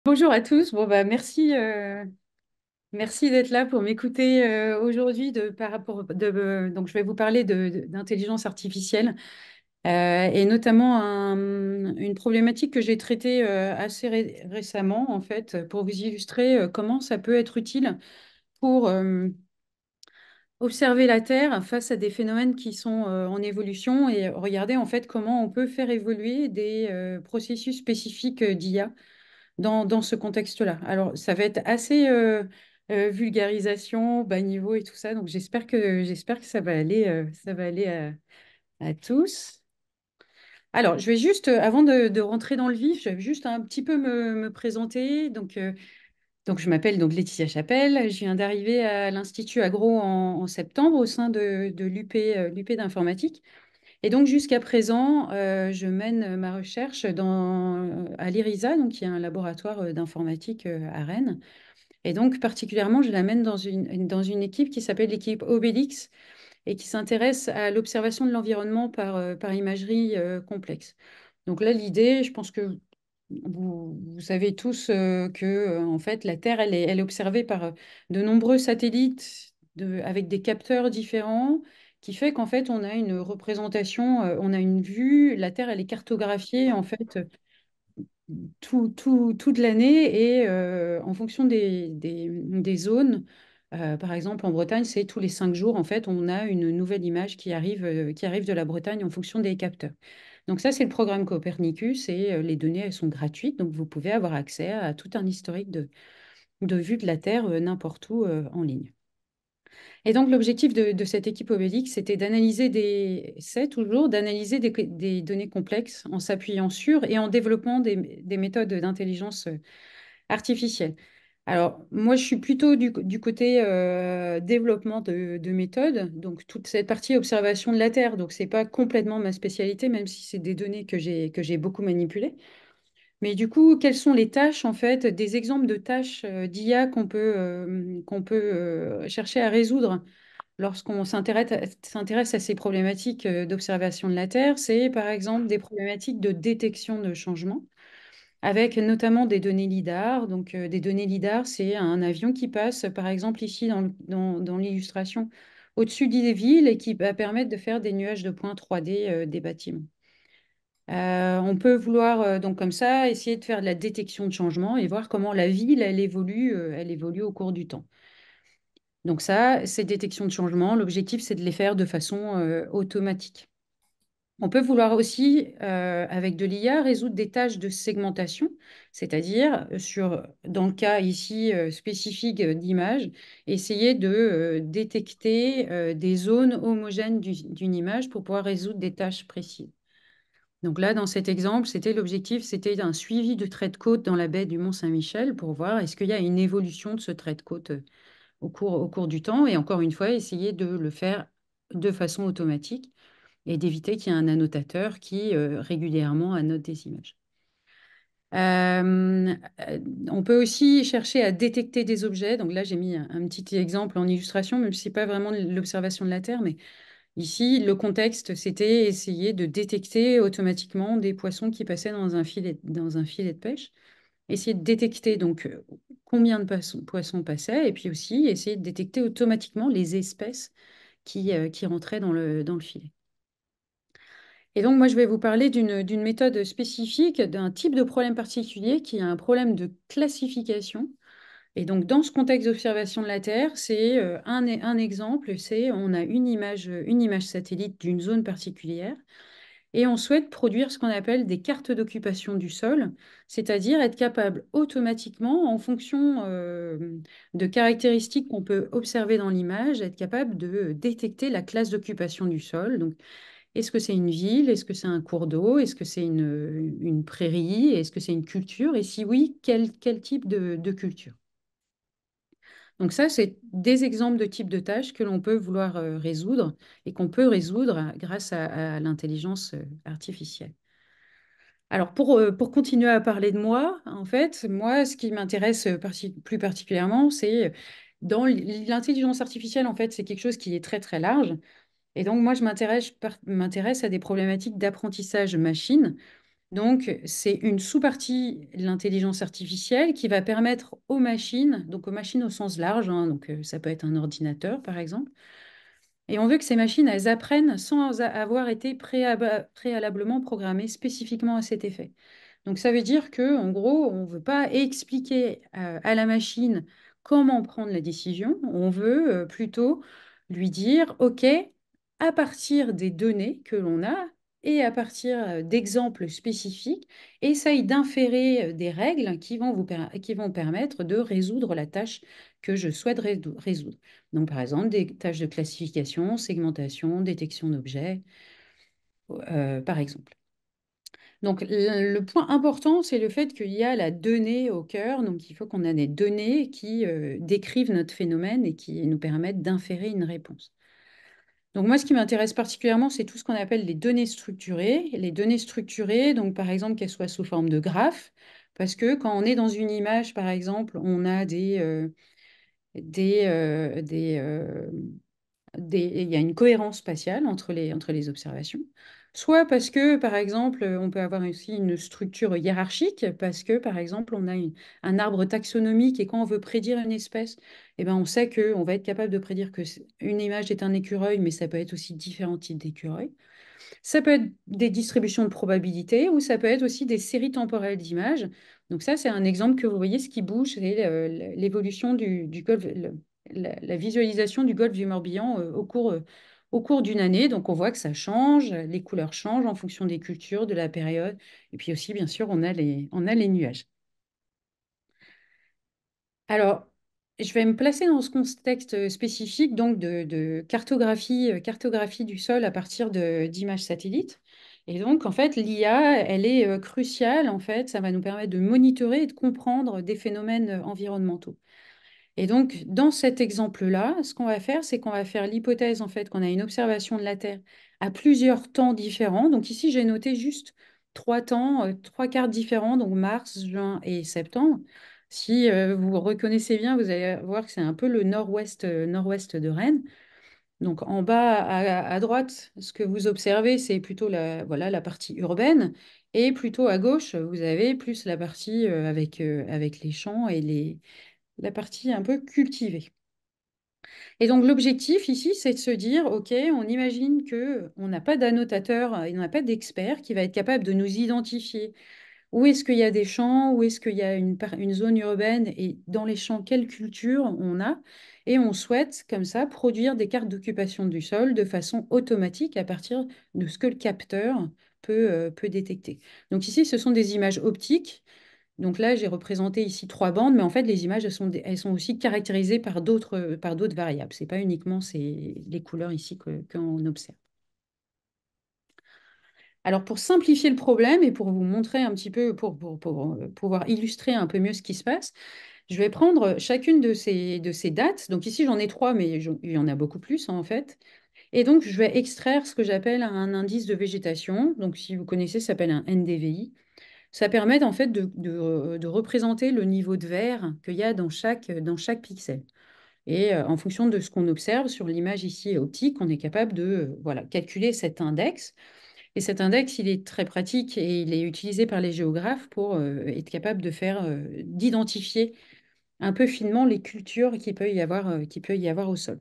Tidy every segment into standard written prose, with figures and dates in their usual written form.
Bonjour à tous. Merci d'être là pour m'écouter aujourd'hui par rapport donc je vais vous parler d'intelligence artificielle et notamment une problématique que j'ai traitée assez récemment en fait pour vous illustrer comment ça peut être utile pour observer la Terre face à des phénomènes qui sont en évolution et regarder en fait comment on peut faire évoluer des processus spécifiques d'IA dans ce contexte-là. Alors, ça va être assez vulgarisation, bas niveau et tout ça. Donc, j'espère que ça va aller à tous. Alors, je vais juste, avant de rentrer dans le vif, je vais juste un petit peu me présenter. Donc, je m'appelle donc Laetitia Chapelle. Je viens d'arriver à l'Institut Agro en septembre au sein de l'UP, l'UP d'informatique. Et donc, jusqu'à présent, je mène ma recherche à l'IRISA, donc, qui est un laboratoire d'informatique à Rennes. Et donc, particulièrement, je la mène dans une équipe qui s'appelle l'équipe Obélix et qui s'intéresse à l'observation de l'environnement par imagerie complexe. Donc là, l'idée, je pense que vous savez tous que en fait, la Terre, elle est observée par de nombreux satellites avec des capteurs différents, qui fait qu'en fait, on a une représentation, on a une vue. La Terre, elle est cartographiée en fait toute l'année et en fonction des zones. Par exemple, en Bretagne, c'est tous les 5 jours, en fait, on a une nouvelle image qui arrive de la Bretagne en fonction des capteurs. Donc ça, c'est le programme Copernicus et les données, elles sont gratuites, donc vous pouvez avoir accès à tout un historique de vue de la Terre n'importe où en ligne. Et donc l'objectif de cette équipe Obélix, c'était c'est toujours d'analyser des données complexes en s'appuyant sur et en développant des méthodes d'intelligence artificielle. Alors, moi, je suis plutôt du côté développement de méthodes, donc toute cette partie observation de la Terre. Donc, c'est pas complètement ma spécialité, même si c'est des données que j'ai beaucoup manipulées. Mais du coup, quelles sont les tâches, en fait, des exemples de tâches d'IA qu'on peut chercher à résoudre lorsqu'on s'intéresse à ces problématiques d'observation de la Terre? C'est par exemple des problématiques de détection de changements avec notamment des données LIDAR. Donc, des données LIDAR, c'est un avion qui passe, par exemple, ici dans l'illustration, au-dessus des villes et qui va permettre de faire des nuages de points 3D des bâtiments. On peut vouloir, donc comme ça, essayer de faire de la détection de changement et voir comment la ville, elle évolue au cours du temps. Donc ça, ces détections de changement, l'objectif, c'est de les faire de façon automatique. On peut vouloir aussi, avec de l'IA, résoudre des tâches de segmentation, c'est-à-dire, dans le cas ici spécifique d'image, essayer de détecter des zones homogènes d'une image pour pouvoir résoudre des tâches précises. Donc là, dans cet exemple, l'objectif, c'était un suivi de trait de côte dans la baie du Mont-Saint-Michel pour voir est-ce qu'il y a une évolution de ce trait de côte au cours du temps. Et encore une fois, essayer de le faire de façon automatique et d'éviter qu'il y ait un annotateur qui régulièrement annote des images. Euh, euh, on peut aussi chercher à détecter des objets. Donc là, j'ai mis un petit exemple en illustration, même si ce n'est pas vraiment l'observation de la Terre, mais ici, le contexte, c'était essayer de détecter automatiquement des poissons qui passaient dans un filet de pêche. Essayer de détecter donc combien de poissons passaient et puis aussi essayer de détecter automatiquement les espèces qui rentraient dans le filet. Et donc, moi, je vais vous parler d'une méthode spécifique, d'un type de problème particulier qui est un problème de classification. Et donc, dans ce contexte d'observation de la Terre, c'est un exemple, c'est on a une image satellite d'une zone particulière et on souhaite produire ce qu'on appelle des cartes d'occupation du sol, c'est-à-dire être capable automatiquement, en fonction de caractéristiques qu'on peut observer dans l'image, être capable de détecter la classe d'occupation du sol. Donc, est-ce que c'est une ville? Est-ce que c'est un cours d'eau? Est-ce que c'est une prairie? Est-ce que c'est une culture? Et si oui, quel type de culture? Donc ça, c'est des exemples de types de tâches que l'on peut vouloir résoudre et qu'on peut résoudre grâce à l'intelligence artificielle. Alors pour continuer à parler de moi, en fait, moi, ce qui m'intéresse plus particulièrement, c'est dans l'intelligence artificielle, en fait, c'est quelque chose qui est très, très large. Et donc, moi, je m'intéresse à des problématiques d'apprentissage machine. Donc, c'est une sous-partie de l'intelligence artificielle qui va permettre aux machines, donc aux machines au sens large, hein, donc ça peut être un ordinateur par exemple, et on veut que ces machines, elles apprennent sans avoir été préalablement programmées spécifiquement à cet effet. Donc ça veut dire que, en gros, on ne veut pas expliquer à la machine comment prendre la décision, on veut plutôt lui dire, OK, à partir des données que l'on a et à partir d'exemples spécifiques, essaye d'inférer des règles qui vont permettre de résoudre la tâche que je souhaite résoudre. Donc, par exemple, des tâches de classification, segmentation, détection d'objets, par exemple. Donc, le point important, c'est le fait qu'il y a la donnée au cœur. Donc, il faut qu'on ait des données qui décrivent notre phénomène et qui nous permettent d'inférer une réponse. Donc, moi, ce qui m'intéresse particulièrement, c'est tout ce qu'on appelle les données structurées. Les données structurées, donc, par exemple, qu'elles soient sous forme de graphes, parce que quand on est dans une image, par exemple, on a des, euh, des, euh, il y a une cohérence spatiale entre les observations. Soit parce que, par exemple, on peut avoir aussi une structure hiérarchique, parce que, par exemple, on a un arbre taxonomique et quand on veut prédire une espèce, eh ben, on sait qu'on va être capable de prédire que une image est un écureuil, mais ça peut être aussi différents types d'écureuils. Ça peut être des distributions de probabilités ou ça peut être aussi des séries temporelles d'images. Donc ça, c'est un exemple que vous voyez, ce qui bouge, c'est l'évolution du golfe, la visualisation du golfe du Morbihan au cours d'une année. Donc on voit que ça change, les couleurs changent en fonction des cultures, de la période. Et puis aussi, bien sûr, on a les nuages. Alors, je vais me placer dans ce contexte spécifique donc de cartographie, cartographie du sol à partir d'images satellites. Et donc, en fait, l'IA, elle est cruciale. En fait, ça va nous permettre de monitorer et de comprendre des phénomènes environnementaux. Et donc, dans cet exemple-là, ce qu'on va faire, c'est qu'on va faire l'hypothèse en fait qu'on a une observation de la Terre à plusieurs temps différents. Donc ici, j'ai noté juste trois temps, trois quarts différents, donc mars, juin et septembre. Si vous reconnaissez bien, vous allez voir que c'est un peu le nord-ouest, nord-ouest de Rennes. Donc en bas à droite, ce que vous observez, c'est plutôt voilà, la partie urbaine. Et plutôt à gauche, vous avez plus la partie avec les champs et la partie un peu cultivée. Et donc l'objectif ici, c'est de se dire, OK, on imagine que on n'a pas d'annotateur, on n'a pas d'expert qui va être capable de nous identifier où est-ce qu'il y a des champs, où est-ce qu'il y a une zone urbaine et dans les champs, quelle culture on a. Et on souhaite comme ça produire des cartes d'occupation du sol de façon automatique à partir de ce que le capteur peut détecter. Donc ici, ce sont des images optiques donc là, j'ai représenté ici trois bandes, mais en fait, les images, elles sont aussi caractérisées par d'autres variables. Ce n'est pas uniquement les couleurs ici qu'on observe. Alors, pour simplifier le problème et pour vous montrer un petit peu, pour pouvoir illustrer un peu mieux ce qui se passe, je vais prendre chacune de ces dates. Donc ici, j'en ai trois, mais il y en a beaucoup plus en fait. Et donc, je vais extraire ce que j'appelle un indice de végétation. Donc, si vous connaissez, ça s'appelle un NDVI. Ça permet en fait de représenter le niveau de vert qu'il y a dans chaque pixel. Et en fonction de ce qu'on observe sur l'image ici optique, on est capable de voilà, calculer cet index. Et cet index, il est très pratique et il est utilisé par les géographes pour être capable de faire, d'identifier un peu finement les cultures qu'il peut y avoir au sol.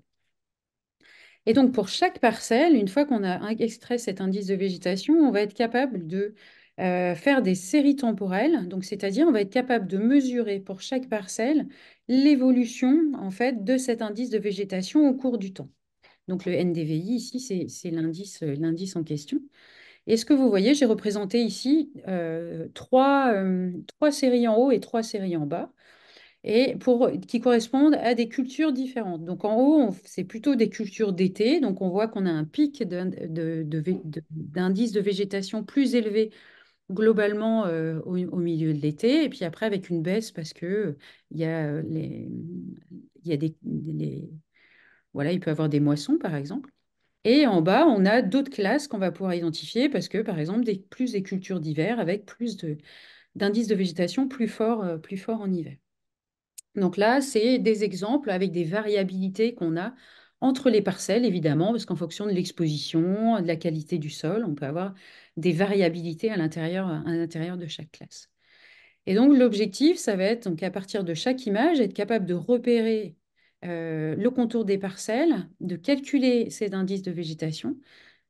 Et donc, pour chaque parcelle, une fois qu'on a extrait cet indice de végétation, on va être capable de faire des séries temporelles. Donc, c'est-à-dire, on va être capable de mesurer pour chaque parcelle l'évolution en fait de cet indice de végétation au cours du temps. Donc, le NDVI ici, c'est l'indice en question. Et ce que vous voyez, j'ai représenté ici trois séries en haut et trois séries en bas et qui correspondent à des cultures différentes. Donc en haut, c'est plutôt des cultures d'été. Donc on voit qu'on a un pic d'indice de végétation plus élevé globalement au milieu de l'été. Et puis après, avec une baisse parce que il y a, il y a voilà, il peut y avoir des moissons, par exemple. Et en bas, on a d'autres classes qu'on va pouvoir identifier parce que, par exemple, plus des cultures d'hiver avec plus d'indices de végétation plus forts en hiver. Donc là, c'est des exemples avec des variabilités qu'on a entre les parcelles, évidemment, parce qu'en fonction de l'exposition, de la qualité du sol, on peut avoir des variabilités à l'intérieur de chaque classe. Et donc, l'objectif, ça va être, donc, à partir de chaque image, être capable de repérer le contour des parcelles, de calculer ces indices de végétation,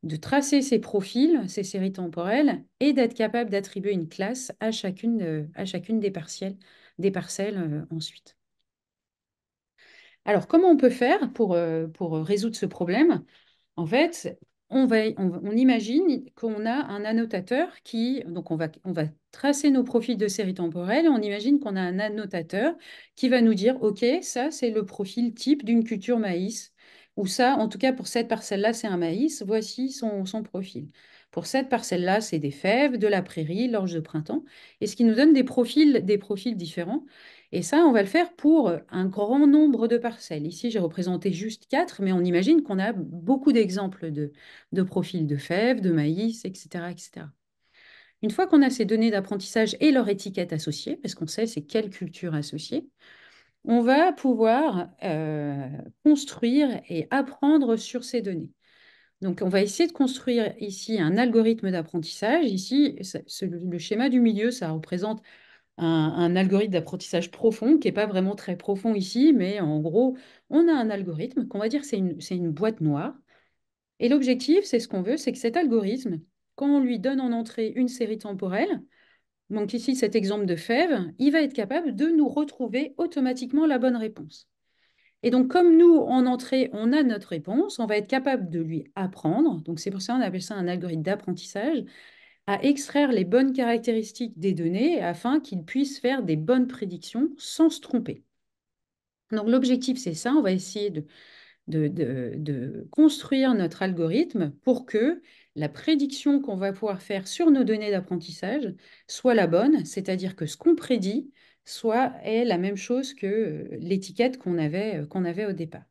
de tracer ces profils, ces séries temporelles, et d'être capable d'attribuer une classe à chacune des parcelles ensuite. Alors, comment on peut faire pour résoudre ce problème? En fait, on imagine qu'on a un annotateur donc on va tracer nos profils de séries temporelles et on imagine qu'on a un annotateur qui va nous dire, OK, ça c'est le profil type d'une culture maïs, ou ça, en tout cas pour cette parcelle-là, c'est un maïs, voici son profil. Pour cette parcelle-là, c'est des fèves, de la prairie, l'orge de printemps, et ce qui nous donne des profils différents. Et ça, on va le faire pour un grand nombre de parcelles. Ici, j'ai représenté juste 4, mais on imagine qu'on a beaucoup d'exemples de profils de fèves, de maïs, etc., etc. Une fois qu'on a ces données d'apprentissage et leur étiquette associée, parce qu'on sait c'est quelle culture associée, on va pouvoir construire et apprendre sur ces données. Donc, on va essayer de construire ici un algorithme d'apprentissage. Ici, le schéma du milieu, ça représente un algorithme d'apprentissage profond, qui n'est pas vraiment très profond ici, mais en gros, on a un algorithme qu'on va dire c'est une boîte noire. Et l'objectif, c'est ce qu'on veut, c'est que cet algorithme, quand on lui donne en entrée une série temporelle, donc ici cet exemple de fève, il va être capable de nous retrouver automatiquement la bonne réponse. Et donc, comme nous, en entrée, on a notre réponse, on va être capable de lui apprendre. Donc, c'est pour ça qu'on appelle ça un algorithme d'apprentissage, à extraire les bonnes caractéristiques des données afin qu'il puisse faire des bonnes prédictions sans se tromper. Donc l'objectif, c'est ça, on va essayer de construire notre algorithme pour que la prédiction qu'on va pouvoir faire sur nos données d'apprentissage soit la bonne, c'est-à-dire que ce qu'on prédit est la même chose que l'étiquette qu'on avait au départ.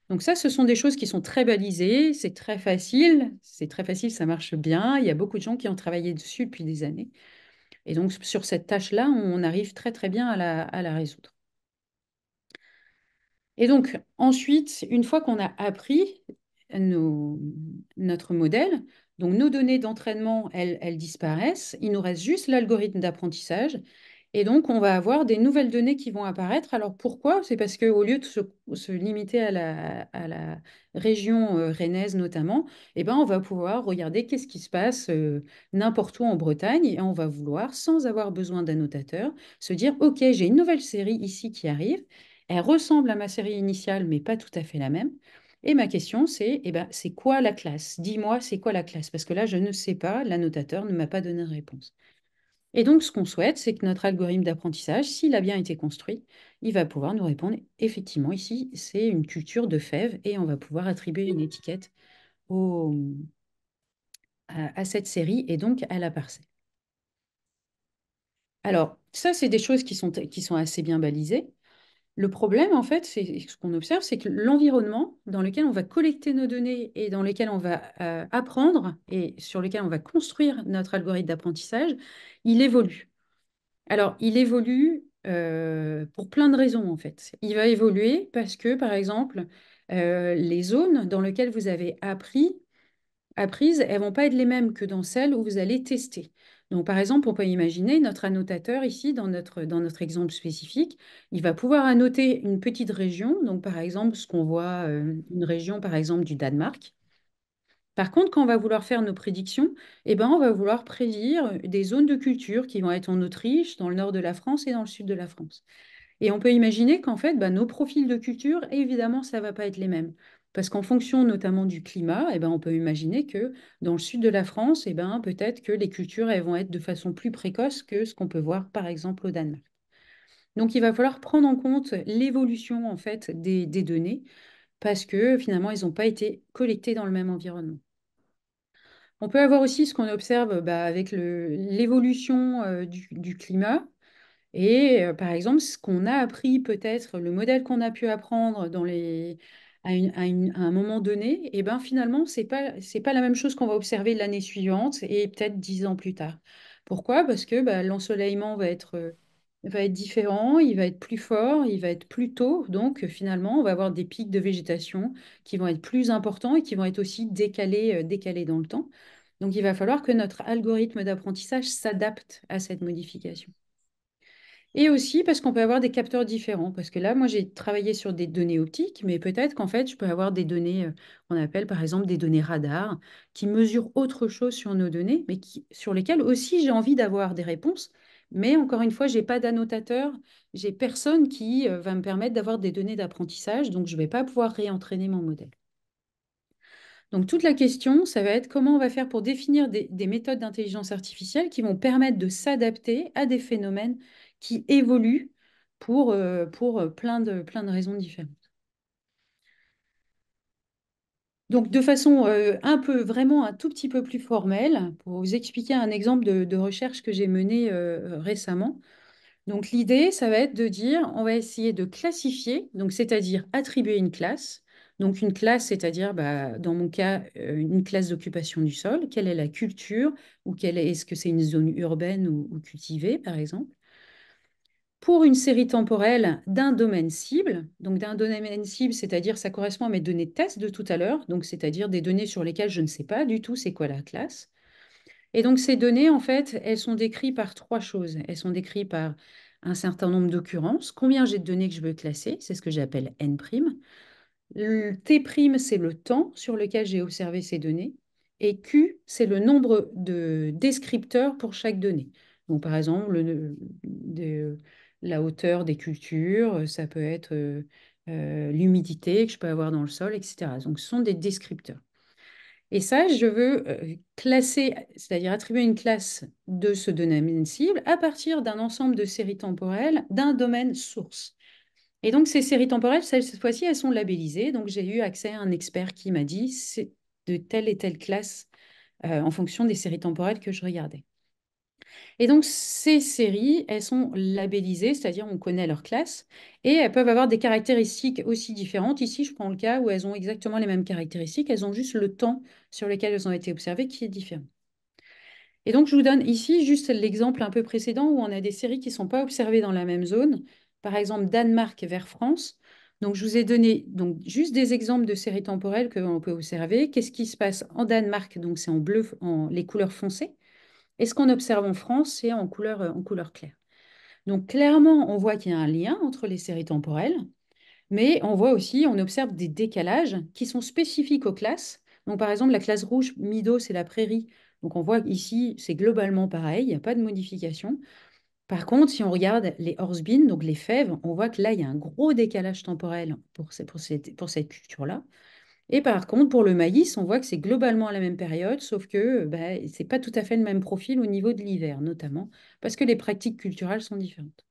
Donc ça, ce sont des choses qui sont très balisées, c'est très facile, ça marche bien. Il y a beaucoup de gens qui ont travaillé dessus depuis des années. Et donc sur cette tâche-là, on arrive très très bien à la résoudre. Et donc ensuite, une fois qu'on a appris nos- notre modèle, donc nos données d'entraînement, elles disparaissent. Il nous reste juste l'algorithme d'apprentissage. Et donc, on va avoir des nouvelles données qui vont apparaître. Alors pourquoi? C'est parce qu'au lieu de se limiter à la région rennaise notamment, eh ben, on va pouvoir regarder qu'est-ce qui se passe n'importe où en Bretagne et on va vouloir, sans avoir besoin d'annotateur, se dire, OK, j'ai une nouvelle série ici qui arrive. Elle ressemble à ma série initiale, mais pas tout à fait la même. Et ma question, c'est, eh ben, c'est quoi la classe? Dis-moi, c'est quoi la classe? Parce que là, je ne sais pas, l'annotateur ne m'a pas donné de réponse. Et donc, ce qu'on souhaite, c'est que notre algorithme d'apprentissage, s'il a bien été construit, il va pouvoir nous répondre, effectivement, ici, c'est une culture de fèves et on va pouvoir attribuer une étiquette au- à cette série et donc à la parcelle. Alors, ça, c'est des choses qui sont assez bien balisées. Le problème, en fait, c'est ce qu'on observe, c'est que l'environnement dans lequel on va collecter nos données et dans lequel on va apprendre et sur lequel on va construire notre algorithme d'apprentissage, il évolue. Alors, il évolue pour plein de raisons, en fait. Il va évoluer parce que, par exemple, les zones dans lesquelles vous avez apprises, elles vont pas être les mêmes que dans celles où vous allez tester. Donc, par exemple, on peut imaginer notre annotateur ici, dans notre exemple spécifique, il va pouvoir annoter une petite région. Donc, par exemple, ce qu'on voit, une région, par exemple, du Danemark. Par contre, quand on va vouloir faire nos prédictions, eh ben, on va vouloir prédire des zones de culture qui vont être en Autriche, dans le nord de la France et dans le sud de la France. Et on peut imaginer qu'en fait, bah, nos profils de culture, évidemment, ça ne va pas être les mêmes. Parce qu'en fonction notamment du climat, eh ben, on peut imaginer que dans le sud de la France, eh ben, peut-être que les cultures elles vont être de façon plus précoce que ce qu'on peut voir par exemple au Danemark. Donc il va falloir prendre en compte l'évolution en fait des données parce que finalement, elles n'ont pas été collectées dans le même environnement. On peut avoir aussi ce qu'on observe bah, avec l'évolution du climat. Et par exemple, ce qu'on a appris, peut-être le modèle qu'on a pu apprendre à un moment donné, et ben finalement, c'est pas la même chose qu'on va observer l'année suivante et peut-être 10 ans plus tard. Pourquoi? Parce que bah, l'ensoleillement va être différent, il va être plus fort, il va être plus tôt. Donc, finalement, on va avoir des pics de végétation qui vont être plus importants et qui vont être aussi décalés dans le temps. Donc, il va falloir que notre algorithme d'apprentissage s'adapte à cette modification. Et aussi parce qu'on peut avoir des capteurs différents. Parce que là, moi, j'ai travaillé sur des données optiques, mais peut-être qu'en fait, je peux avoir des données, qu'on appelle par exemple des données radar, qui mesurent autre chose sur nos données, mais sur lesquelles aussi j'ai envie d'avoir des réponses. Mais encore une fois, je n'ai pas d'annotateur, j'ai personne qui va me permettre d'avoir des données d'apprentissage, donc je ne vais pas pouvoir réentraîner mon modèle. Donc toute la question, ça va être comment on va faire pour définir des méthodes d'intelligence artificielle qui vont permettre de s'adapter à des phénomènes qui évoluent pour plein de raisons différentes. Donc de façon un peu, vraiment un tout petit peu plus formelle, pour vous expliquer un exemple de recherche que j'ai menée récemment. Donc l'idée, ça va être de dire, on va essayer de classifier, donc c'est-à-dire attribuer une classe. Donc une classe, c'est-à-dire, bah, dans mon cas, une classe d'occupation du sol. Quelle est la culture ou est-ce que c'est une zone urbaine ou cultivée, par exemple? Pour une série temporelle d'un domaine cible. Donc d'un domaine cible, c'est-à-dire ça correspond à mes données de test de tout à l'heure, donc c'est-à-dire des données sur lesquelles je ne sais pas du tout c'est quoi la classe. Et donc, ces données, en fait, elles sont décrites par trois choses. Elles sont décrites par un certain nombre d'occurrences. Combien j'ai de données que je veux classer, c'est ce que j'appelle N'. Le T', c'est le temps sur lequel j'ai observé ces données. Et Q, c'est le nombre de descripteurs pour chaque donnée. Donc, par exemple, la hauteur des cultures, ça peut être l'humidité que je peux avoir dans le sol, etc. Donc, ce sont des descripteurs. Et ça, je veux classer, c'est-à-dire attribuer une classe de ce domaine cible à partir d'un ensemble de séries temporelles d'un domaine source. Et donc, ces séries temporelles, cette fois-ci, elles sont labellisées. Donc, j'ai eu accès à un expert qui m'a dit c'est de telle et telle classe en fonction des séries temporelles que je regardais. Et donc, ces séries, elles sont labellisées, c'est-à-dire on connaît leur classe, et elles peuvent avoir des caractéristiques aussi différentes. Ici, je prends le cas où elles ont exactement les mêmes caractéristiques, elles ont juste le temps sur lequel elles ont été observées qui est différent. Et donc, je vous donne ici juste l'exemple un peu précédent où on a des séries qui ne sont pas observées dans la même zone, par exemple Danemark vers France. Donc, je vous ai donné donc, juste des exemples de séries temporelles que l'on peut observer. Qu'est-ce qui se passe en Danemark? Donc, c'est en bleu, les couleurs foncées. Et ce qu'on observe en France, c'est en couleur claire. Donc clairement, on voit qu'il y a un lien entre les séries temporelles, mais on voit aussi, on observe des décalages qui sont spécifiques aux classes. Donc par exemple, la classe rouge Mido, c'est la prairie. Donc on voit ici, c'est globalement pareil, il n'y a pas de modification. Par contre, si on regarde les Horsebines, donc les fèves, on voit que là, il y a un gros décalage temporel pour cette culture-là. Et par contre, pour le maïs, on voit que c'est globalement à la même période, sauf que bah, ce n'est pas tout à fait le même profil au niveau de l'hiver, notamment, parce que les pratiques culturelles sont différentes.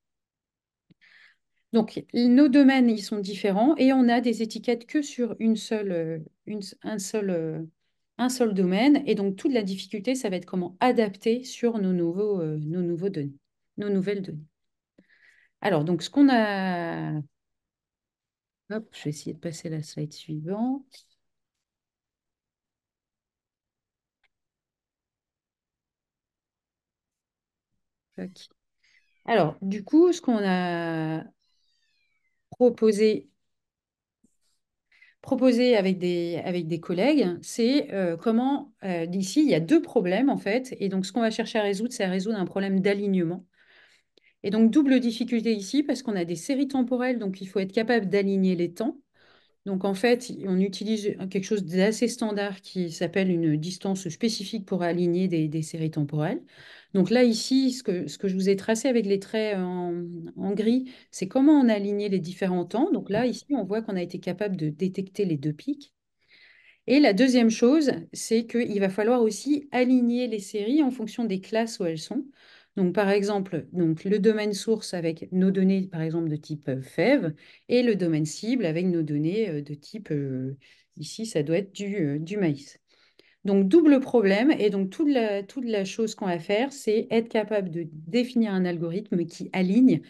Donc, nos domaines, ils sont différents et on a des étiquettes que sur un seul domaine. Et donc, toute la difficulté, ça va être comment adapter sur nos nouveaux données, nos nouvelles données. Alors, donc, ce qu'on a... Hop, je vais essayer de passer la slide suivante. Tac. Alors, du coup, ce qu'on a proposé, proposé avec des collègues, c'est comment, ici, il y a deux problèmes en fait. Et donc, ce qu'on va chercher à résoudre, c'est à résoudre un problème d'alignement. Et donc, double difficulté ici, parce qu'on a des séries temporelles, donc il faut être capable d'aligner les temps. Donc, en fait, on utilise quelque chose d'assez standard qui s'appelle une distance spécifique pour aligner des séries temporelles. Donc là, ici, ce que je vous ai tracé avec les traits en gris, c'est comment on a aligné les différents temps. Donc là, ici, on voit qu'on a été capable de détecter les deux pics. Et la deuxième chose, c'est qu'il va falloir aussi aligner les séries en fonction des classes où elles sont. Donc, par exemple, donc, le domaine source avec nos données, par exemple, de type fève, et le domaine cible avec nos données de type, ici, ça doit être du maïs. Donc, double problème. Et donc, toute la chose qu'on va faire, c'est être capable de définir un algorithme qui aligne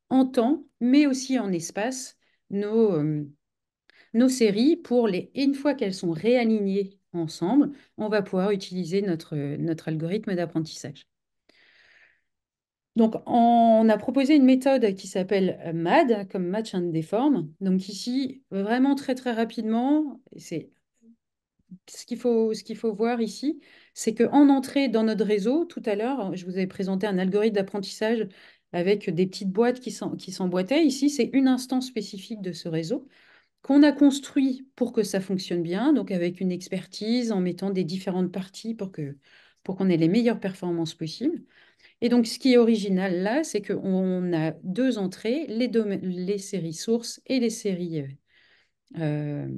en temps, mais aussi en espace, nos séries pour une fois qu'elles sont réalignées ensemble, on va pouvoir utiliser notre algorithme d'apprentissage. Donc, on a proposé une méthode qui s'appelle MAD, comme Match and Deform. Donc ici, vraiment très très rapidement, c'est ce qu'il faut voir ici, c'est qu'en entrée dans notre réseau, tout à l'heure, je vous avais présenté un algorithme d'apprentissage avec des petites boîtes qui s'emboîtaient. Ici, c'est une instance spécifique de ce réseau qu'on a construit pour que ça fonctionne bien, donc avec une expertise, en mettant des différentes parties pour qu'on ait les meilleures performances possibles. Et donc, ce qui est original là, c'est qu'on a deux entrées, les séries sources et les séries euh,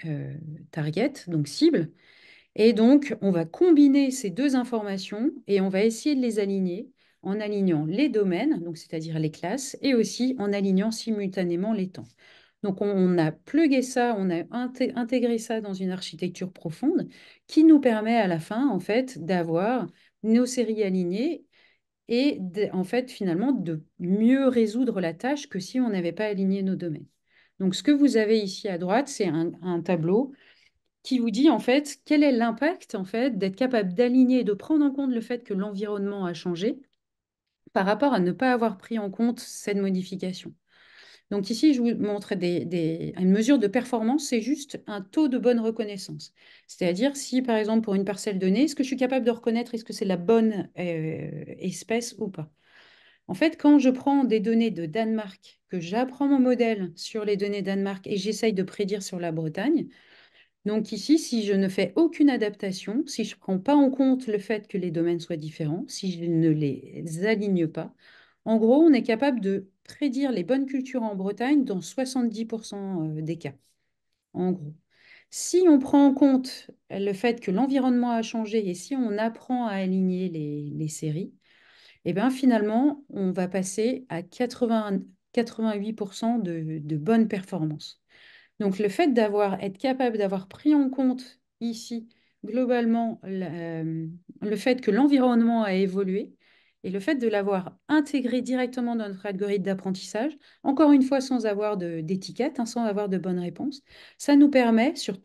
euh, target, donc cible. Et donc, on va combiner ces deux informations et on va essayer de les aligner en alignant les domaines, donc c'est-à-dire les classes, et aussi en alignant simultanément les temps. Donc, on a plugué ça, on a intégré ça dans une architecture profonde qui nous permet à la fin, en fait, d'avoir nos séries alignées et en fait, finalement, de mieux résoudre la tâche que si on n'avait pas aligné nos domaines. Donc, ce que vous avez ici à droite, c'est un tableau qui vous dit en fait quel est l'impact en fait d'être capable d'aligner et de prendre en compte le fait que l'environnement a changé par rapport à ne pas avoir pris en compte cette modification. Donc ici, je vous montre une mesure de performance, c'est juste un taux de bonne reconnaissance. C'est-à-dire si, par exemple, pour une parcelle donnée, est-ce que je suis capable de reconnaître est-ce que c'est la bonne espèce ou pas? En fait, quand je prends des données de Danemark, que j'apprends mon modèle sur les données Danemark et j'essaye de prédire sur la Bretagne, donc ici, si je ne fais aucune adaptation, si je ne prends pas en compte le fait que les domaines soient différents, si je ne les aligne pas, en gros, on est capable de prédire les bonnes cultures en Bretagne dans 70% des cas, en gros. Si on prend en compte le fait que l'environnement a changé et si on apprend à aligner les séries, eh bien finalement, on va passer à 88% de bonnes performances. Donc le fait être capable d'avoir pris en compte ici globalement le fait que l'environnement a évolué et le fait de l'avoir intégré directement dans notre algorithme d'apprentissage, encore une fois sans avoir d'étiquette, hein, sans avoir de bonne réponse, ça nous permet sur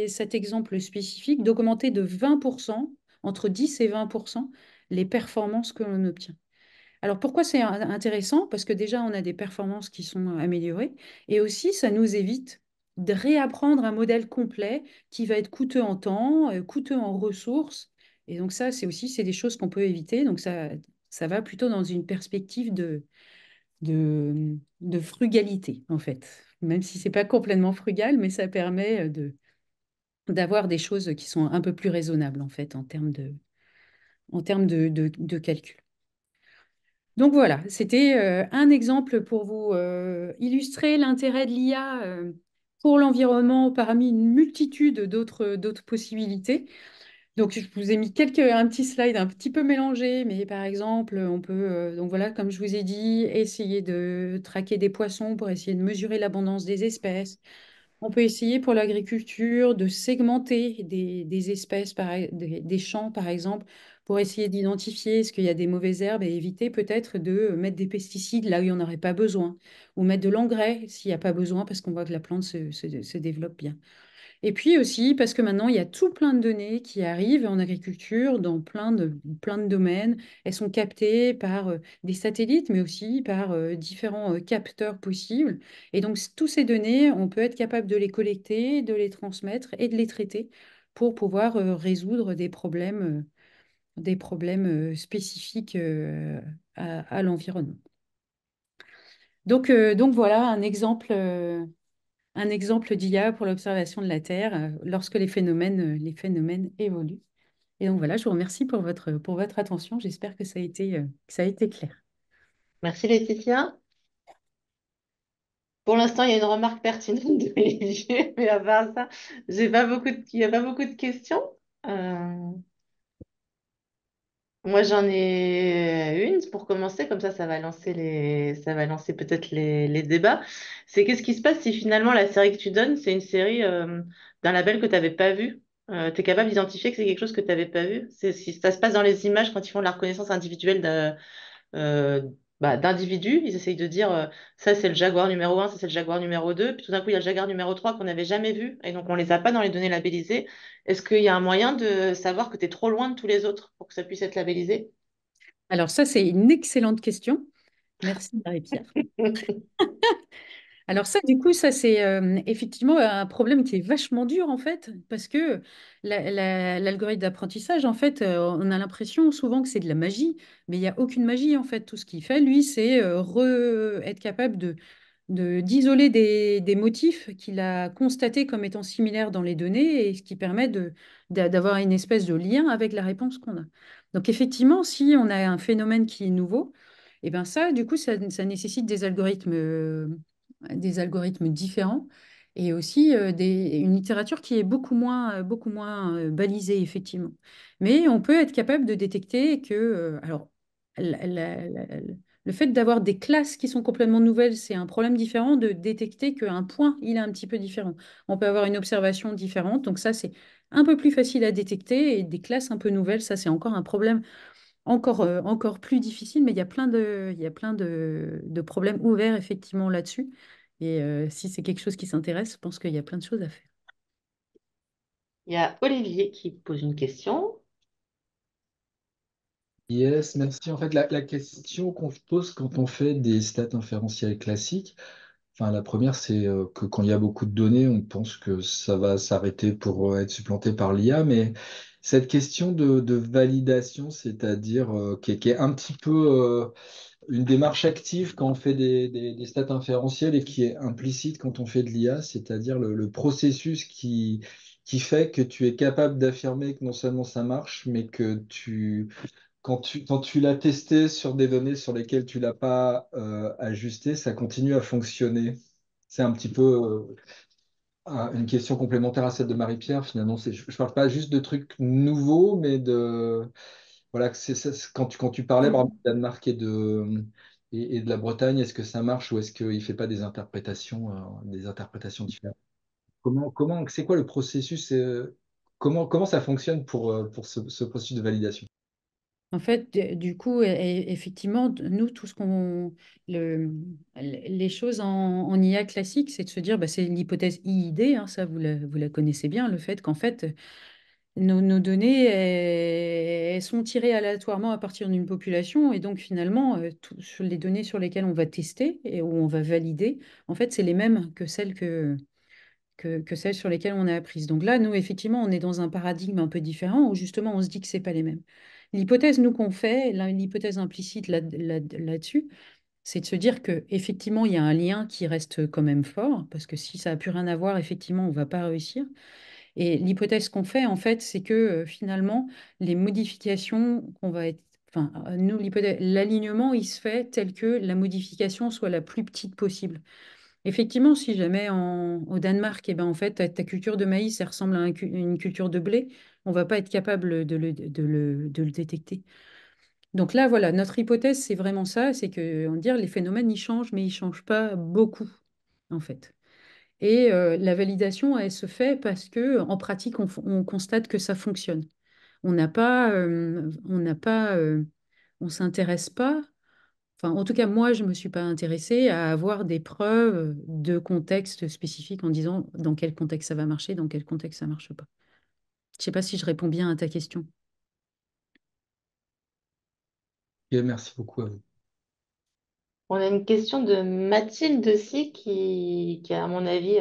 cet exemple spécifique d'augmenter de 20%, entre 10 et 20%, les performances que l'on obtient. Alors pourquoi c'est intéressant? Parce que déjà, on a des performances qui sont améliorées et aussi, ça nous évite de réapprendre un modèle complet qui va être coûteux en temps, coûteux en ressources. Et donc ça, c'est des choses qu'on peut éviter. Donc ça va plutôt dans une perspective de frugalité, en fait. Même si c'est pas complètement frugal, mais ça permet d'avoir des choses qui sont un peu plus raisonnables, en fait, en termes de calcul. Donc voilà, c'était un exemple pour vous illustrer l'intérêt de l'IA pour l'environnement parmi une multitude d'autres possibilités. Donc je vous ai mis un petit slide un petit peu mélangé, mais par exemple, on peut, donc voilà, comme je vous ai dit, essayer de traquer des poissons pour essayer de mesurer l'abondance des espèces. On peut essayer pour l'agriculture de segmenter des espèces, des champs par exemple, pour essayer d'identifier est-ce qu'il y a des mauvaises herbes et éviter peut-être de mettre des pesticides là où il n'y en aurait pas besoin, ou mettre de l'engrais s'il n'y a pas besoin parce qu'on voit que la plante se développe bien. Et puis aussi parce que maintenant, il y a tout plein de données qui arrivent en agriculture dans plein de domaines. Elles sont captées par des satellites, mais aussi par différents capteurs possibles. Et donc, toutes ces données, on peut être capable de les collecter, de les transmettre et de les traiter pour pouvoir résoudre des problèmes spécifiques à l'environnement. Donc voilà un exemple d'IA pour l'observation de la Terre lorsque les phénomènes évoluent. Et donc voilà, je vous remercie pour votre attention. J'espère que ça a été clair. Merci Laetitia. Pour l'instant, il y a une remarque pertinente de Olivier, mais à part ça, il n'y a pas beaucoup de questions. Euh, Moi, j'en ai une pour commencer, comme ça ça va lancer peut-être les débats. C'est qu'est-ce qui se passe si finalement la série que tu donnes, c'est une série d'un label que tu n'avais pas vu? Tu es capable d'identifier que c'est quelque chose que tu n'avais pas vu? C'est si ça se passe dans les images quand ils font de la reconnaissance individuelle euh, d'individus. Ils essayent de dire ça c'est le jaguar numéro un, ça c'est le jaguar numéro 2. Puis tout d'un coup, il y a le jaguar numéro 3 qu'on n'avait jamais vu. Et donc, on les a pas dans les données labellisées. Est-ce qu'il y a un moyen de savoir que tu es trop loin de tous les autres pour que ça puisse être labellisé? Alors ça, c'est une excellente question. Merci, Marie-Pierre. Alors ça, du coup, ça c'est effectivement un problème qui est vachement dur en fait, parce que l'algorithme d'apprentissage, en fait, on a l'impression souvent que c'est de la magie, mais il n'y a aucune magie en fait. Tout ce qu'il fait, lui, c'est être capable d'isoler des motifs qu'il a constatés comme étant similaires dans les données, et ce qui permet d'avoir une espèce de lien avec la réponse qu'on a. Donc effectivement, si on a un phénomène qui est nouveau, et ben ça, du coup, ça nécessite des algorithmes différents, et aussi une littérature qui est beaucoup moins balisée, effectivement. Mais on peut être capable de détecter que, alors, la- la- la- la- le fait d'avoir des classes qui sont complètement nouvelles, c'est un problème différent de détecter qu'un point, il est un petit peu différent. On peut avoir une observation différente, donc ça, c'est un peu plus facile à détecter, et des classes un peu nouvelles, ça, c'est encore un problème encore plus difficile, mais il y a plein de problèmes ouverts effectivement là-dessus. Et si c'est quelque chose qui s'intéresse, je pense qu'il y a plein de choses à faire. Il y a Olivier qui pose une question. Yes, merci. En fait, la question qu'on se pose quand on fait des stats inférentielles classiques, enfin, la première, c'est que quand il y a beaucoup de données, on pense que ça va s'arrêter pour être supplanté par l'IA, mais cette question de validation, c'est-à-dire qui est un petit peu une démarche active quand on fait des stats inférentielles et qui est implicite quand on fait de l'IA, c'est-à-dire le processus qui fait que tu es capable d'affirmer que non seulement ça marche, mais que quand tu l'as testé sur des données sur lesquelles tu l'as pas ajusté, ça continue à fonctionner. C'est un petit peu une question complémentaire à celle de Marie-Pierre. Finalement, je ne parle pas juste de trucs nouveaux, mais de voilà, quand tu parlais par exemple, du Danemark et de la Bretagne, est-ce que ça marche ou est-ce qu'il ne fait pas des interprétations différentes? C'est quoi le processus, comment ça fonctionne pour ce processus de validation? En fait, du coup, effectivement, nous, tout ce les choses en IA classique, c'est de se dire, bah, c'est l'hypothèse IID, hein, ça vous la connaissez bien, le fait qu'en fait, nos données, elles sont tirées aléatoirement à partir d'une population, et donc finalement, sur les données sur lesquelles on va tester et où on va valider, en fait, c'est les mêmes que que celles sur lesquelles on a appris. Donc là, nous, effectivement, on est dans un paradigme un peu différent où justement, on se dit que c'est pas les mêmes. L'hypothèse, nous, qu'on fait, l'hypothèse implicite là-dessus, c'est de se dire que effectivement, il y a un lien qui reste quand même fort, parce que si ça a plus rien à voir, effectivement, on va pas réussir. Et l'hypothèse qu'on fait, en fait, c'est que finalement, les modifications qu'on va être. Enfin, nous, l'alignement, il se fait tel que la modification soit la plus petite possible. Effectivement, si jamais au Danemark, eh ben, en fait, ta culture de maïs, elle ressemble à une culture de blé, on va pas être capable de le détecter. Donc là, voilà, notre hypothèse, c'est vraiment ça, c'est que, on dire, les phénomènes, ils changent, mais ils changent pas beaucoup, en fait. Et la validation, elle se fait parce que en pratique, on constate que ça fonctionne. On n'a pas, on s'intéresse pas. Enfin, en tout cas, moi, je me suis pas intéressée à avoir des preuves de contexte spécifique en disant dans quel contexte ça va marcher, dans quel contexte ça marche pas. Je sais pas si je réponds bien à ta question. Et merci beaucoup à vous. On a une question de Mathilde aussi qui a, à mon avis,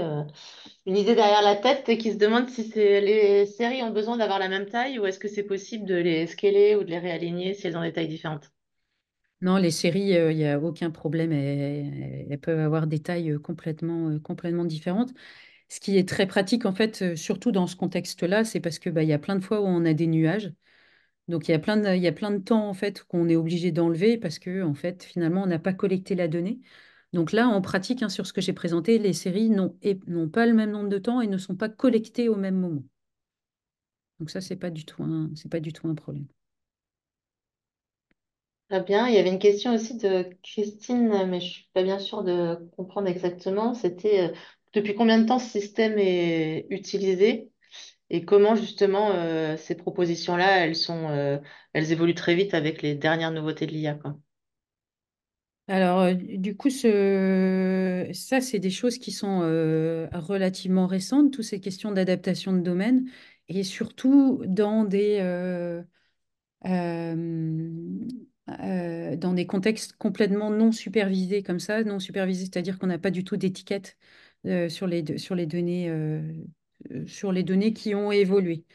une idée derrière la tête et qui se demande si les séries ont besoin d'avoir la même taille ou est-ce que c'est possible de les scaler ou de les réaligner si elles ont des tailles différentes. Non, les séries, il n'y a aucun problème. Elles peuvent avoir des tailles complètement différentes. Ce qui est très pratique, en fait, surtout dans ce contexte-là, c'est parce que, bah, il y a plein de fois où on a des nuages. Donc, il y a plein de temps, en fait, qu'on est obligé d'enlever parce que, en fait, finalement, on n'a pas collecté la donnée. Donc là, en pratique, hein, sur ce que j'ai présenté, les séries n'ont pas le même nombre de temps et ne sont pas collectées au même moment. Donc ça, c'est pas du tout un problème. Très bien. Il y avait une question aussi de Christine, mais je suis pas bien sûre de comprendre exactement. C'était depuis combien de temps ce système est utilisé et comment justement ces propositions-là, elles évoluent très vite avec les dernières nouveautés de l'IA, quoi. Alors, du coup, ça, c'est des choses qui sont relativement récentes, toutes ces questions d'adaptation de domaine, et surtout dans euh, dans des contextes complètement non supervisés comme ça. Non supervisés, c'est-à-dire qu'on n'a pas du tout d'étiquette sur les données qui ont évolué.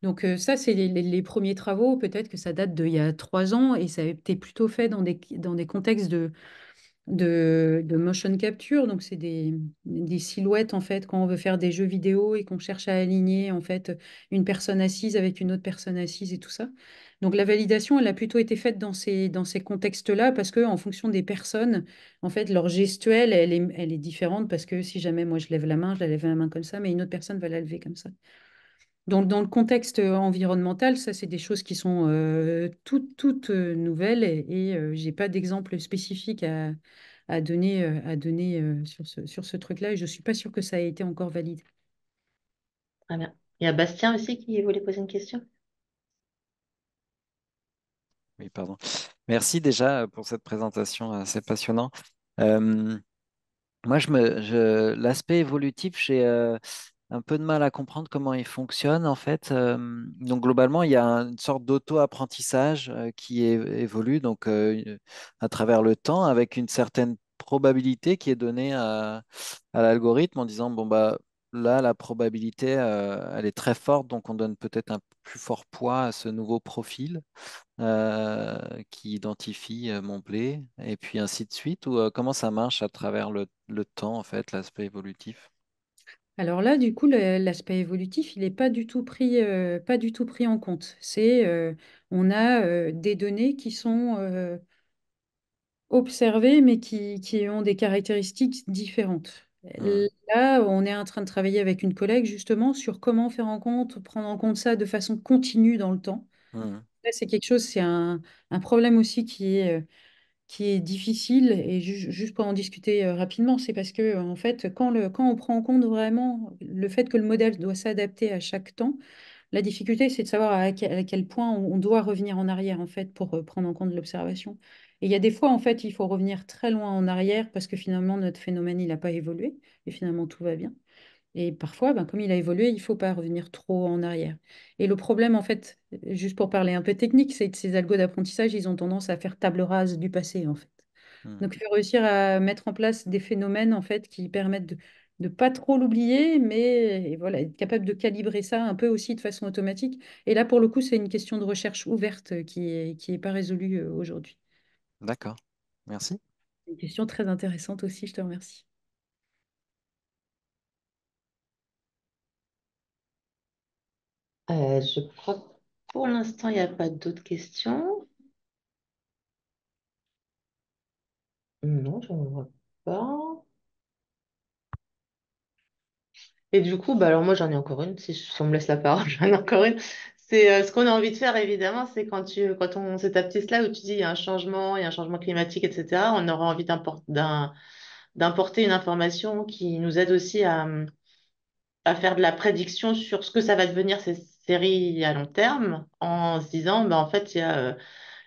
Donc ça, c'est les premiers travaux. Peut-être que ça date d'il y a 3 ans et ça a été plutôt fait dans des contextes de motion capture. Donc, c'est des silhouettes, en fait, quand on veut faire des jeux vidéo et qu'on cherche à aligner, en fait, une personne assise avec une autre personne assise et tout ça. Donc, la validation, elle a plutôt été faite dans ces contextes-là parce que, en fonction des personnes, en fait, leur gestuelle, elle est différente parce que si jamais moi je lève la main, je la lève la main comme ça, mais une autre personne va la lever comme ça. Donc, dans le contexte environnemental, ça, c'est des choses qui sont toutes nouvelles et j'ai pas d'exemple spécifique à donner sur ce truc-là et je suis pas sûre que ça a été encore validé. Très bien. Il y a Bastien aussi qui voulait poser une question. Oui, pardon. Merci déjà pour cette présentation assez passionnante. Euh, Moi, l'aspect évolutif, j'ai un peu de mal à comprendre comment il fonctionne en fait. Donc globalement, il y a une sorte d'auto-apprentissage évolue donc à travers le temps avec une certaine probabilité qui est donnée à l'algorithme en disant bon bah là la probabilité elle est très forte donc on donne peut-être un plus fort poids à ce nouveau profil qui identifie mon blé, et puis ainsi de suite, ou comment ça marche à travers le temps, en fait, l'aspect évolutif? Alors là, du coup, l'aspect évolutif, il n'est pas du tout pris en compte. On a des données qui sont observées, mais qui ont des caractéristiques différentes. Hmm, Là, on est en train de travailler avec une collègue justement sur comment prendre en compte ça de façon continue dans le temps. hmm, Là, c'est quelque chose, un problème aussi qui est difficile. Et juste pour en discuter rapidement, c'est parce que, en fait, quand on prend en compte vraiment le fait que le modèle doit s'adapter à chaque temps, la difficulté, c'est de savoir à quel point on doit revenir en arrière, en fait, pour prendre en compte l'observation. Et il y a des fois, en fait, il faut revenir très loin en arrière parce que finalement, notre phénomène, il n'a pas évolué et finalement, tout va bien. Et parfois, ben, comme il a évolué, il ne faut pas revenir trop en arrière. Et le problème, en fait, juste pour parler un peu technique, c'est que ces algos d'apprentissage, ils ont tendance à faire table rase du passé, en fait. hmm. Donc, il faut réussir à mettre en place des phénomènes, en fait, qui permettent de ne pas trop l'oublier, mais et voilà, être capable de calibrer ça un peu aussi de façon automatique. Et là, pour le coup, c'est une question de recherche ouverte qui est pas résolue aujourd'hui. D'accord, merci. C'est une question très intéressante aussi, je te remercie. Je crois que pour l'instant, il n'y a pas d'autres questions. Non, je ne vois pas. Et du coup, bah alors moi j'en ai encore une, si on me laisse la parole, j'en ai encore une. C'est ce qu'on a envie de faire évidemment, c'est quand on c'est ta petite slide où tu dis il y a un changement climatique, etc. On aura envie d'importer une information qui nous aide aussi à faire de la prédiction sur ce que ça va devenir ces séries à long terme, en se disant bah en fait il y a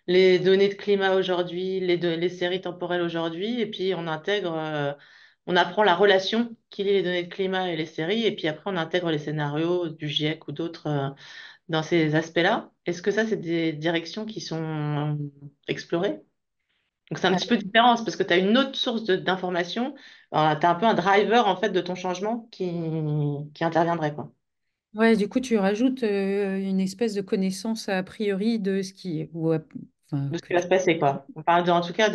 les données de climat aujourd'hui, les séries temporelles aujourd'hui, et puis on apprend la relation qu'il y a les données de climat et les séries, et puis après on intègre les scénarios du GIEC ou d'autres dans ces aspects-là. Est-ce que ça, c'est des directions qui sont explorées? Donc c'est un petit peu différent, c'est parce que tu as une autre source d'information, tu as un peu un driver en fait de ton changement qui interviendrait, quoi. Ouais, du coup, tu rajoutes une espèce de connaissance a priori de ce qui est, enfin, De ce que qui va tu se passer, quoi. On parle en tout cas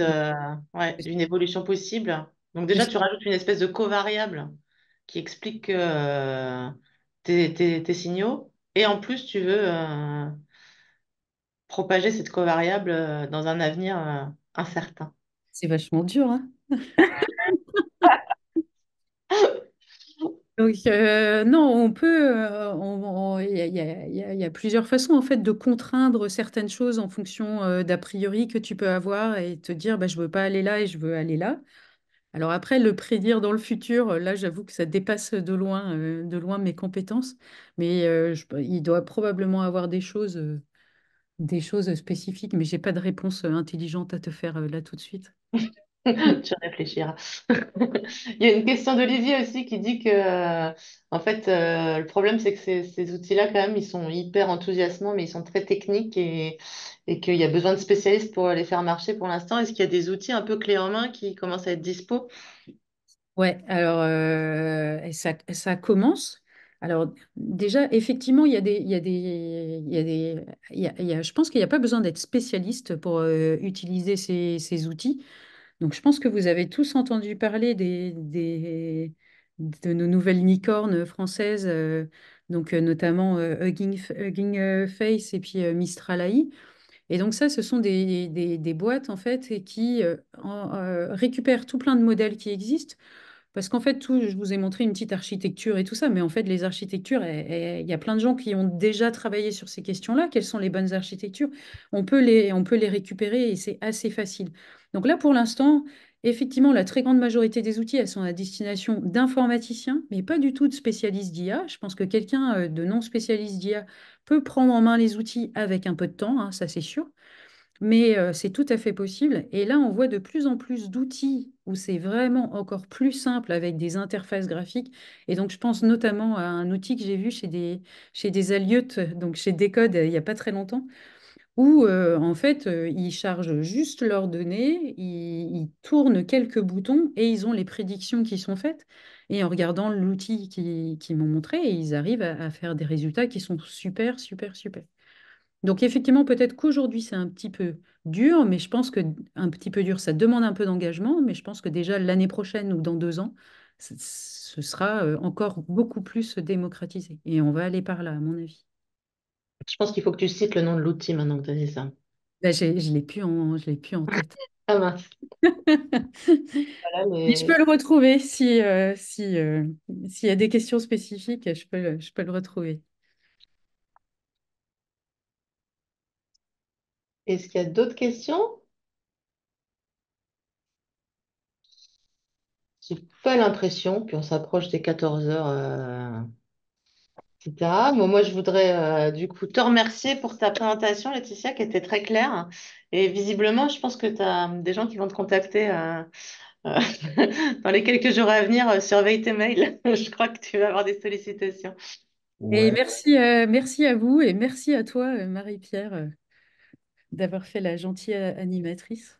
ouais, d'une évolution possible. Donc déjà, tu rajoutes une espèce de covariable qui explique tes signaux. Et en plus, tu veux propager cette covariable dans un avenir incertain. c'est vachement dur, hein. Donc, non, on peut, il y a plusieurs façons en fait de contraindre certaines choses en fonction d'a priori que tu peux avoir et te dire, bah, je veux pas aller là et je veux aller là. Alors après, le prédire dans le futur, là, j'avoue que ça dépasse de loin mes compétences, mais il doit probablement avoir des choses spécifiques, mais j'ai pas de réponse intelligente à te faire là tout de suite. Tu réfléchiras. Il y a une question d'Olivier aussi qui dit que, en fait, le problème, c'est que ces outils-là, quand même, ils sont hyper enthousiasmants, mais ils sont très techniques et qu'il y a besoin de spécialistes pour les faire marcher pour l'instant. Est-ce qu'il y a des outils un peu clés en main qui commencent à être dispo? Ouais, alors et ça commence. Alors déjà, effectivement, il y a des, il y a des, il y a des, je pense qu'il n'y a pas besoin d'être spécialiste pour utiliser ces outils. Donc je pense que vous avez tous entendu parler de nos nouvelles licornes françaises, donc notamment Hugging Face et puis Mistral AI. Et donc ça, ce sont des boîtes en fait et qui récupèrent tout plein de modèles qui existent parce qu'en fait, je vous ai montré une petite architecture et tout ça, mais en fait, les architectures, il y a plein de gens qui ont déjà travaillé sur ces questions-là. Quelles sont les bonnes architectures? On peut les récupérer et c'est assez facile. Donc là, pour l'instant, effectivement, la très grande majorité des outils, elles sont à destination d'informaticiens, mais pas du tout de spécialistes d'IA. Je pense que quelqu'un de non spécialiste d'IA peut prendre en main les outils avec un peu de temps, hein, ça c'est sûr. Mais c'est tout à fait possible. Et là, on voit de plus en plus d'outils où c'est vraiment encore plus simple avec des interfaces graphiques. Et donc, je pense notamment à un outil que j'ai vu chez des Aliotes, donc chez Decode, il n'y a pas très longtemps, où en fait, ils chargent juste leurs données, ils tournent quelques boutons et ils ont les prédictions qui sont faites. Et en regardant l'outil qui m'ont montré, ils arrivent à faire des résultats qui sont super, super, super. Donc effectivement, peut-être qu'aujourd'hui, c'est un petit peu dur, mais je pense que un petit peu dur, ça demande un peu d'engagement, mais je pense que déjà l'année prochaine ou dans 2 ans, ce sera encore beaucoup plus démocratisé. Et on va aller par là, à mon avis. Je pense qu'il faut que tu cites le nom de l'outil maintenant que tu as dit ça. Là, je l'ai plus en tête. Ah mince. Voilà Mais je peux le retrouver s'il y a des questions spécifiques, je peux le retrouver. Est-ce qu'il y a d'autres questions? J'ai pas l'impression, puis on s'approche des 14 heures, etc. Bon, moi, je voudrais du coup te remercier pour ta présentation, Laetitia, qui était très claire. Et visiblement, je pense que tu as des gens qui vont te contacter euh, dans les quelques jours à venir. Surveille tes mails. Je crois que tu vas avoir des sollicitations. Et Ouais. merci à vous et merci à toi, Marie-Pierre, d'avoir fait la gentille animatrice.